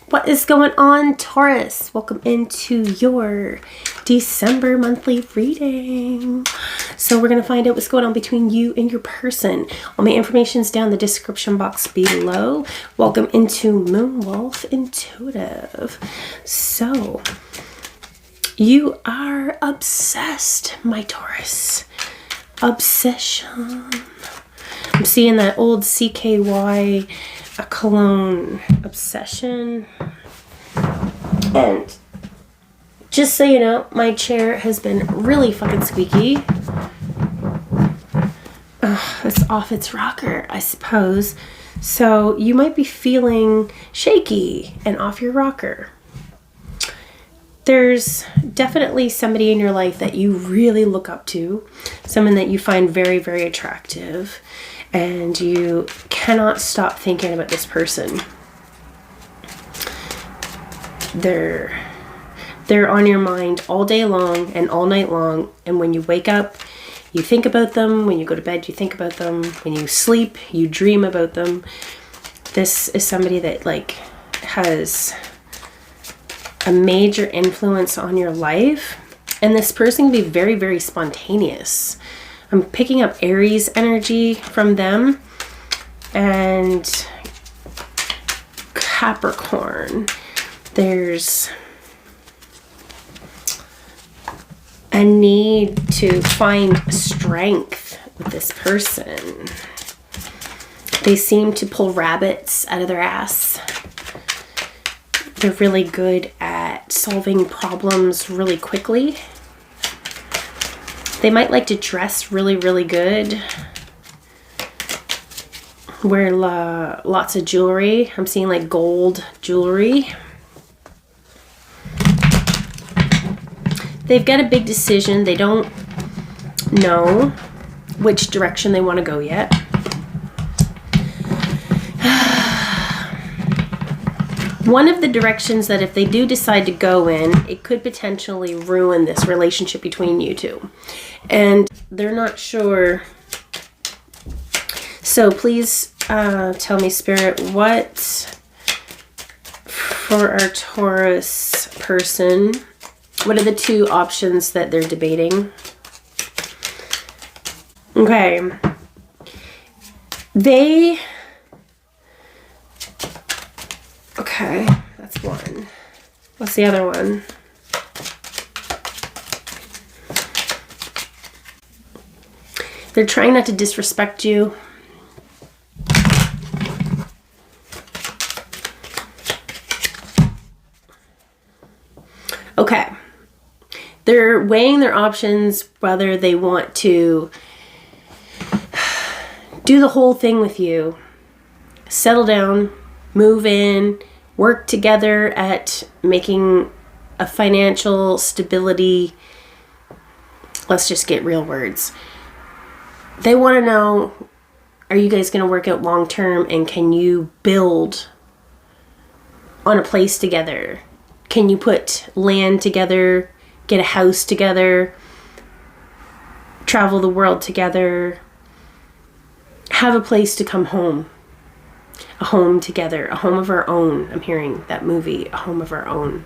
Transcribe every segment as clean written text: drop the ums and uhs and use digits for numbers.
What is going on, Taurus? Welcome into your December monthly reading. So we're going to find out what's going on between you and your person. All my information's down in the description box below. Welcome into Moonwolf Intuitive. So, you are obsessed, my Taurus. Obsession. I'm seeing that old CKY cologne obsession. And just so you know, my chair has been really fucking squeaky. It's off its rocker, I suppose. So you might be feeling shaky and off your rocker. There's definitely somebody in your life that you really look up to, someone that you find very, very attractive, and you cannot stop thinking about this person. They're on your mind all day long and all night long, and when you wake up, you think about them. When you go to bed, you think about them. When you sleep, you dream about them. This is somebody that has a major influence on your life, and this person can be very, very spontaneous. I'm picking up Aries energy from them and Capricorn. There's a need to find strength with this person. They seem to pull rabbits out of their ass. They're really good at solving problems really quickly. They might like to dress really, really good. Wear lots of jewelry. I'm seeing like gold jewelry. They've got a big decision. They don't know which direction they want to go yet. One of the directions that if they do decide to go in, it could potentially ruin this relationship between you two. And they're not sure. So please tell me, Spirit, what for our Taurus person, what are the two options that they're debating? Okay. Okay, that's one. What's the other one? They're trying not to disrespect you. Okay. They're weighing their options, whether they want to do the whole thing with you, settle down, move in, work together at making a financial stability. Let's just get real words. They want to know, are you guys going to work out long term, and can you build on a place together? Can you put land together, get a house together, travel the world together, have a place to come home? A home together, a home of our own. I'm hearing that movie, A Home of Our Own.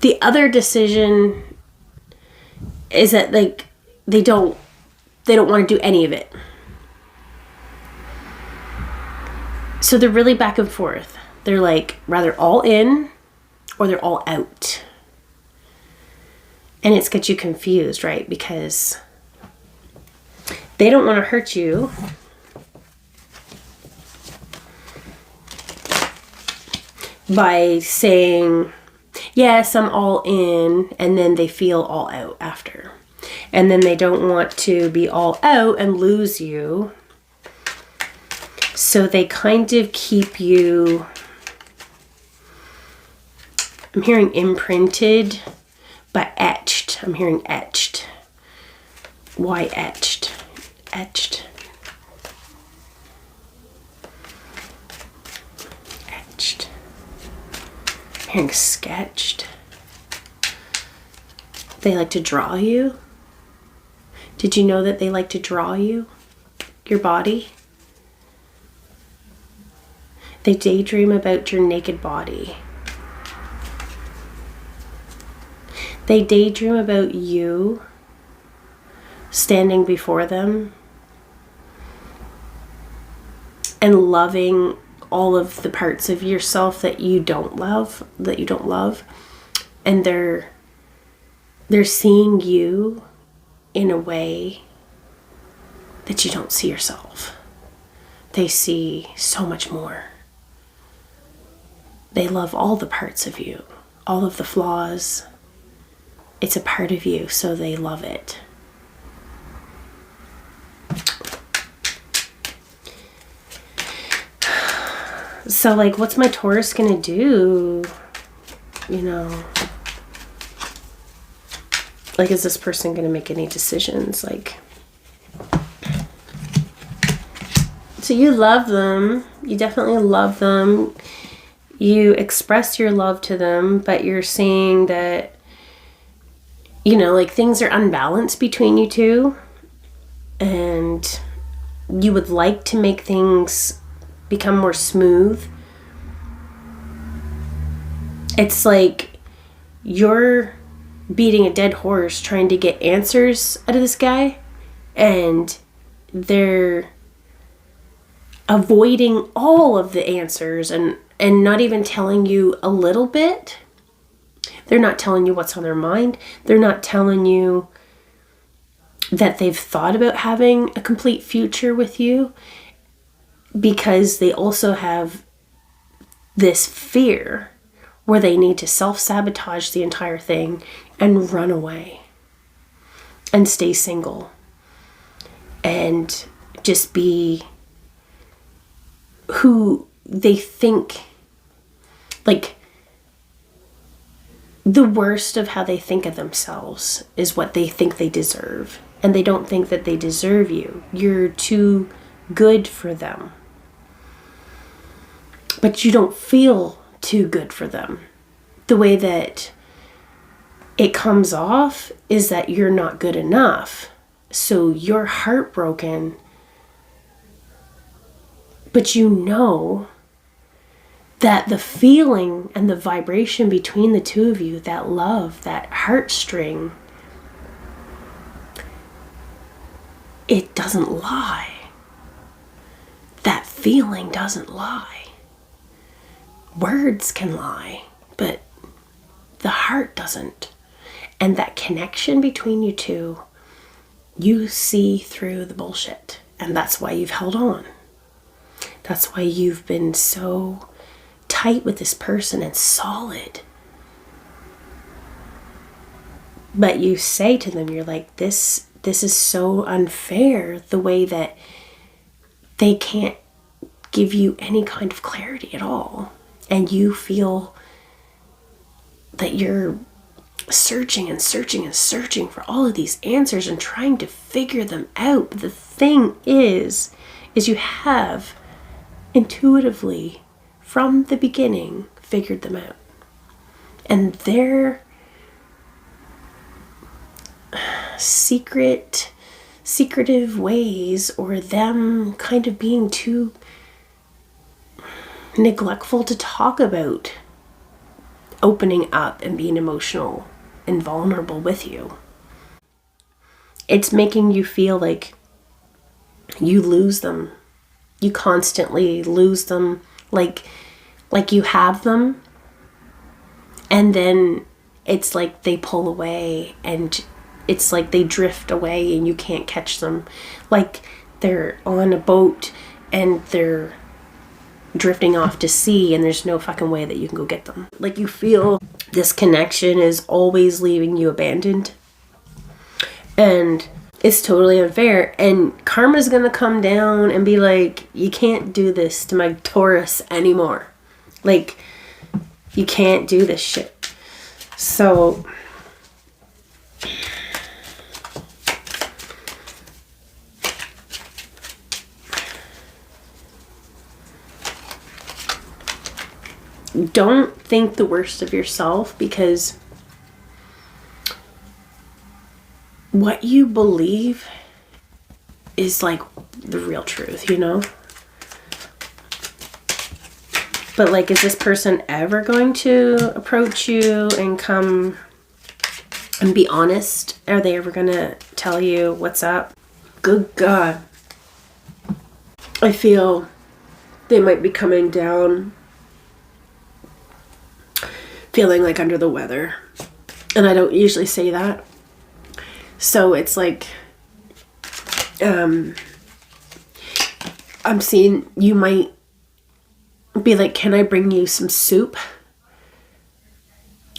The other decision is that they don't want to do any of it. So they're really back and forth. They're rather all in, or they're all out. And it's got you confused, right? Because they don't want to hurt you. By saying, yes, I'm all in, and then they feel all out after. And then they don't want to be all out and lose you. So they kind of keep you, I'm hearing imprinted, but etched. I'm hearing etched. Why etched? Etched. Etched. I'm hearing sketched. They like to draw you. Did you know that they like to draw you? Your body? They daydream about your naked body. They daydream about you standing before them and loving all of the parts of yourself that you don't love, and they're seeing you in a way that you don't see yourself. They see so much more. They love all the parts of you, all of the flaws. It's a part of you, so they love it. So, like, what's my Taurus gonna do? You know, like, is this person gonna make any decisions? Like, so you love them. You definitely love them. You express your love to them, but you're seeing that, you know, like, things are unbalanced between you two, and you would like to make things become more smooth. It's like you're beating a dead horse trying to get answers out of this guy, and they're avoiding all of the answers and not even telling you a little bit. They're not telling you what's on their mind. They're not telling you that they've thought about having a complete future with you, because they also have this fear where they need to self-sabotage the entire thing and run away and stay single and just be who they think, like, the worst of how they think of themselves is what they think they deserve. And they don't think that they deserve you. You're too good for them. But you don't feel too good for them. The way that it comes off is that you're not good enough. So you're heartbroken. But you know that the feeling and the vibration between the two of you, that love, that heartstring, it doesn't lie. That feeling doesn't lie. Words can lie, but the heart doesn't. And that connection between you two, you see through the bullshit. And that's why you've held on. That's why you've been so tight with this person and solid. But you say to them, you're like, this is so unfair, the way that they can't give you any kind of clarity at all. And you feel that you're searching and searching and searching for all of these answers and trying to figure them out. But the thing is you have intuitively, from the beginning, figured them out. And their secretive ways, or them kind of being too neglectful to talk about opening up and being emotional and vulnerable with you, it's making you feel like you lose them. You constantly lose them, like you have them, and then it's like they pull away, and it's like they drift away and you can't catch them. Like they're on a boat and they're drifting off to sea and there's no fucking way that you can go get them. Like you feel this connection is always leaving you abandoned. And it's totally unfair. And karma's gonna come down and be like, you can't do this to my Taurus anymore. Like, you can't do this shit. So don't think the worst of yourself, because what you believe is like the real truth, you know? But like, is this person ever going to approach you and come and be honest? Are they ever going to tell you what's up? Good God. I feel they might be coming down feeling like under the weather. And I don't usually say that. So it's like, I'm seeing you might be like, can I bring you some soup?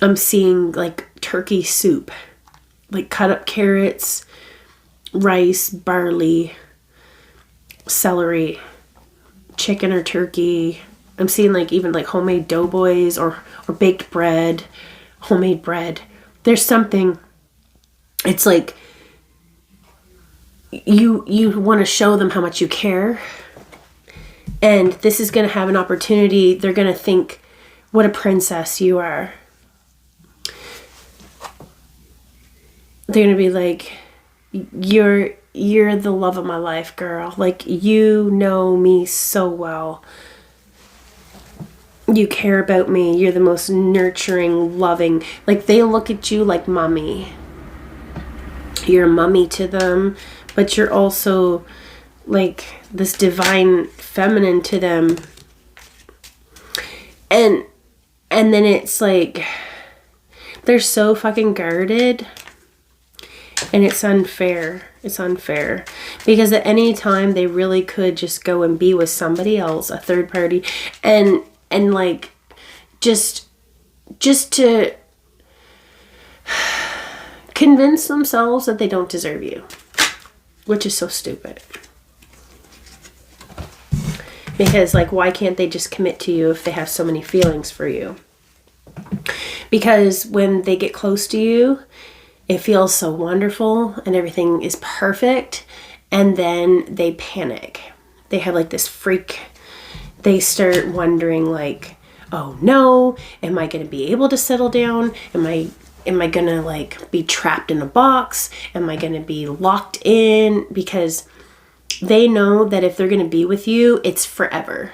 I'm seeing like turkey soup, like cut up carrots, rice, barley, celery, chicken or turkey. I'm seeing like even like homemade doughboys or baked bread, homemade bread. There's something, it's like you want to show them how much you care. And this is going to have an opportunity. They're going to think what a princess you are. They're going to be like, you're the love of my life, girl. Like, you know me so well. You care about me. You're the most nurturing, loving. Like, they look at you like mommy. You're a mommy to them, but you're also like this divine feminine to them. And then it's like they're so fucking guarded, and it's unfair. It's unfair because at any time they really could just go and be with somebody else, a third party, and like just to convince themselves that they don't deserve you, which is so stupid. Because, like, why can't they just commit to you if they have so many feelings for you? Because when they get close to you, it feels so wonderful and everything is perfect. And then they panic. They have, like, this freak. They start wondering, like, oh, no, am I going to be able to settle down? Am I going to, like, be trapped in a box? Am I going to be locked in? Because they know that if they're going to be with you, it's forever.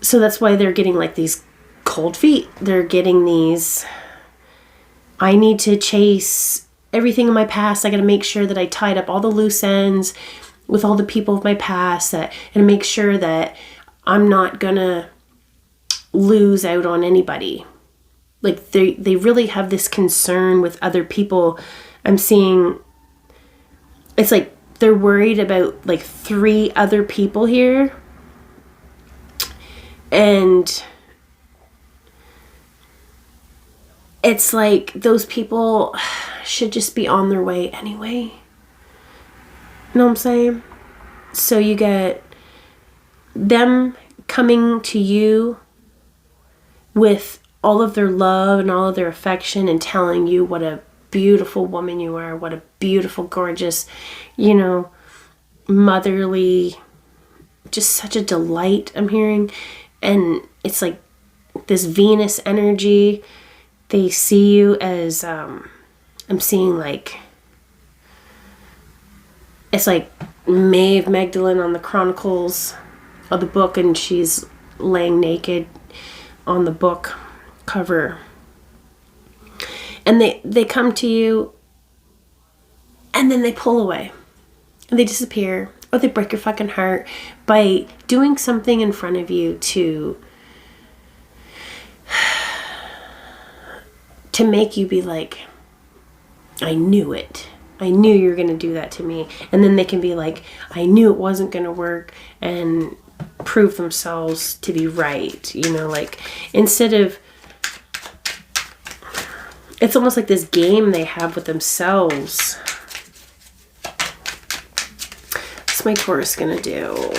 So that's why they're getting like these cold feet. They're getting these, I need to chase everything in my past. I got to make sure that I tied up all the loose ends with all the people of my past, and make sure that I'm not going to lose out on anybody. Like they really have this concern with other people. I'm seeing, it's like, they're worried about like 3 other people here. And it's like those people should just be on their way anyway. You know what I'm saying? So you get them coming to you with all of their love and all of their affection and telling you what a beautiful woman you are, what a beautiful, gorgeous, you know, motherly, just such a delight I'm hearing. And it's like this Venus energy. They see you as, I'm seeing like, it's like Maeve Magdalene on the Chronicles of the book, and she's laying naked on the book cover. And they come to you, and then they pull away. And they disappear. Or they break your fucking heart by doing something in front of you to make you be like, I knew it. I knew you were going to do that to me. And then they can be like, I knew it wasn't going to work, and prove themselves to be right. You know, like, instead of, it's almost like this game they have with themselves. What's my Taurus gonna do?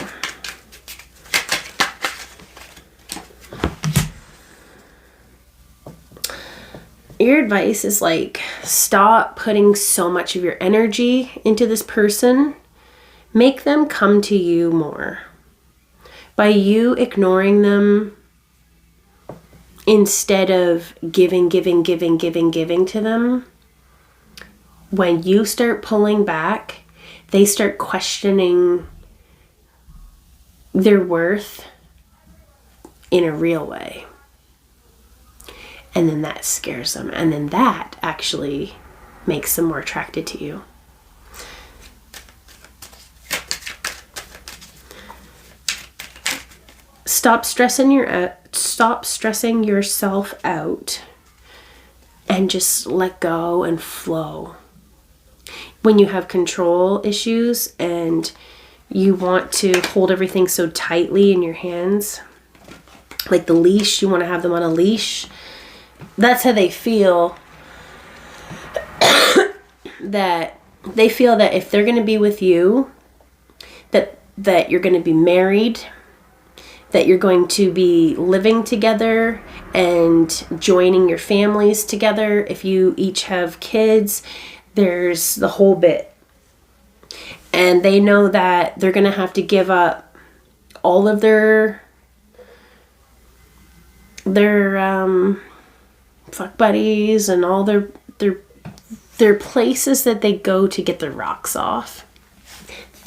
Your advice is like, stop putting so much of your energy into this person. Make them come to you more. By you ignoring them, instead of giving to them, when you start pulling back, they start questioning their worth in a real way. And then that scares them. And then that actually makes them more attracted to you. Stop stressing yourself out and just let go and flow. When you have control issues and you want to hold everything so tightly in your hands, like the leash, you want to have them on a leash. That's how they feel. That they feel that if they're going to be with you, that you're going to be married, that you're going to be living together and joining your families together. If you each have kids, there's the whole bit. And they know that they're going to have to give up all of their fuck buddies and all their places that they go to get their rocks off.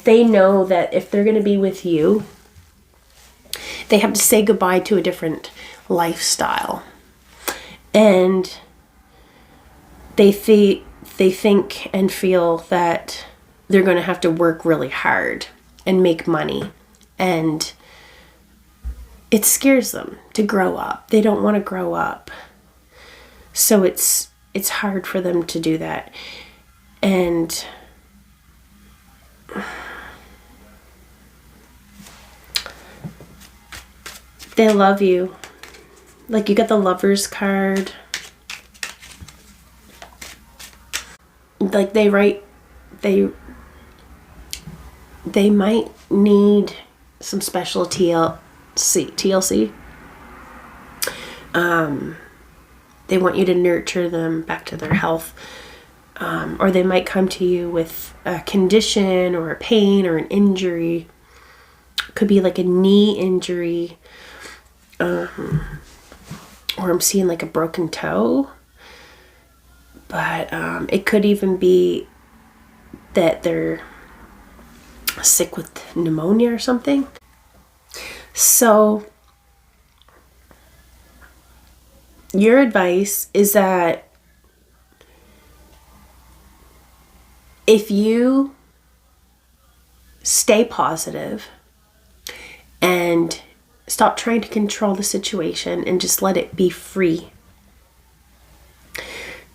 They know that if they're going to be with you, they have to say goodbye to a different lifestyle. And they think and feel that they're going to have to work really hard and make money. And it scares them to grow up. They don't want to grow up. So it's hard for them to do that. And they love you. Like, you got the Lover's card. Like, they might need some special TLC. They want you to nurture them back to their health. Or they might come to you with a condition or a pain or an injury. Could be like a knee injury. Or I'm seeing like a broken toe. But it could even be that they're sick with pneumonia or something. So your advice is that if you stay positive and stop trying to control the situation and just let it be free,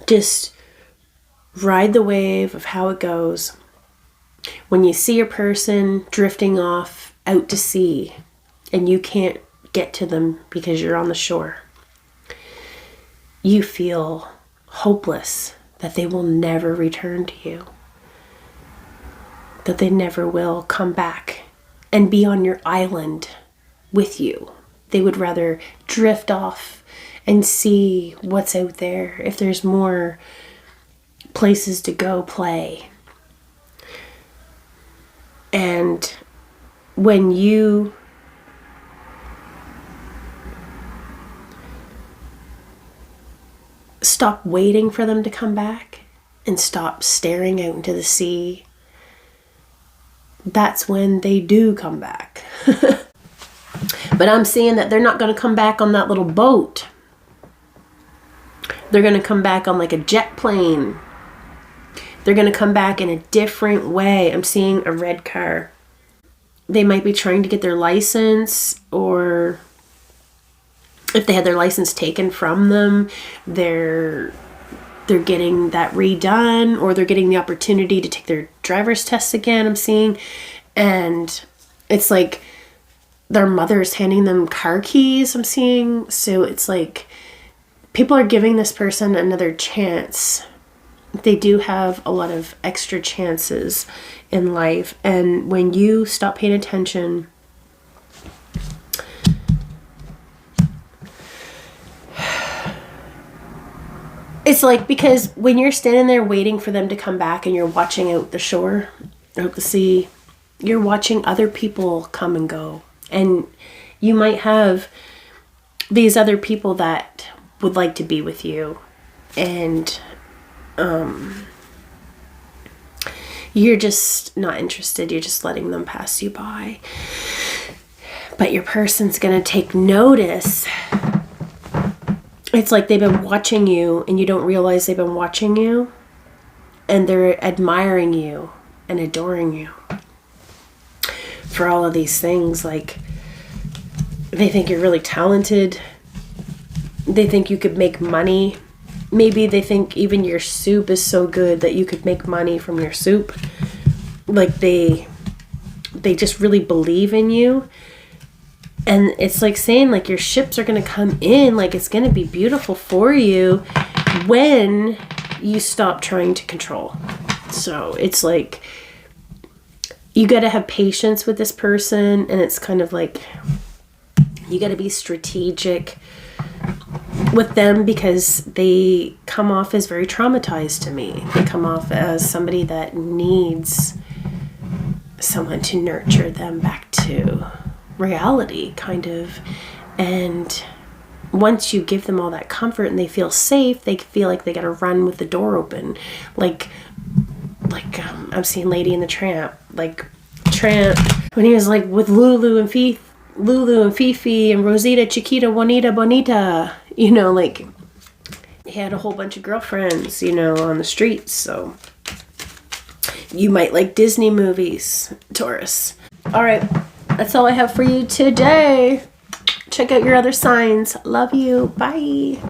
just ride the wave of how it goes. When you see a person drifting off out to sea and you can't get to them because you're on the shore, you feel hopeless that they will never return to you, that they never will come back and be on your island with you. They would rather drift off and see what's out there, if there's more places to go play. And when you stop waiting for them to come back and stop staring out into the sea, that's when they do come back. But I'm seeing that they're not going to come back on that little boat. They're going to come back on like a jet plane. They're going to come back in a different way. I'm seeing a red car. They might be trying to get their license, or if they had their license taken from them, they're getting that redone, or they're getting the opportunity to take their driver's tests again, I'm seeing. And it's like their mother's handing them car keys, I'm seeing. So it's like people are giving this person another chance. They do have a lot of extra chances in life. And when you stop paying attention, it's like, because when you're standing there waiting for them to come back and you're watching out the shore, out the sea, you're watching other people come and go. And you might have these other people that would like to be with you. And you're just not interested. You're just letting them pass you by. But your person's going to take notice. It's like they've been watching you and you don't realize they've been watching you. And they're admiring you and adoring you for all of these things. Like, they think you're really talented. They think you could make money. Maybe they think even your soup is so good that you could make money from your soup. Like, they just really believe in you. And it's like saying, like, your ships are going to come in. Like, it's going to be beautiful for you when you stop trying to control. So it's like, you got to have patience with this person. And it's kind of like, you got to be strategic with them, because they come off as very traumatized to me. They come off as somebody that needs someone to nurture them back to reality, kind of. And once you give them all that comfort and they feel safe, they feel like they got to run with the door open. Like I'm seeing Lady and the Tramp. Like, Tramp, when he was like with Lulu and Fifi and Rosita, Chiquita, Juanita, Bonita, you know, like, he had a whole bunch of girlfriends, you know, on the streets. So you might like Disney movies, Taurus. All right, that's all I have for you today. Check out your other signs. Love you. Bye.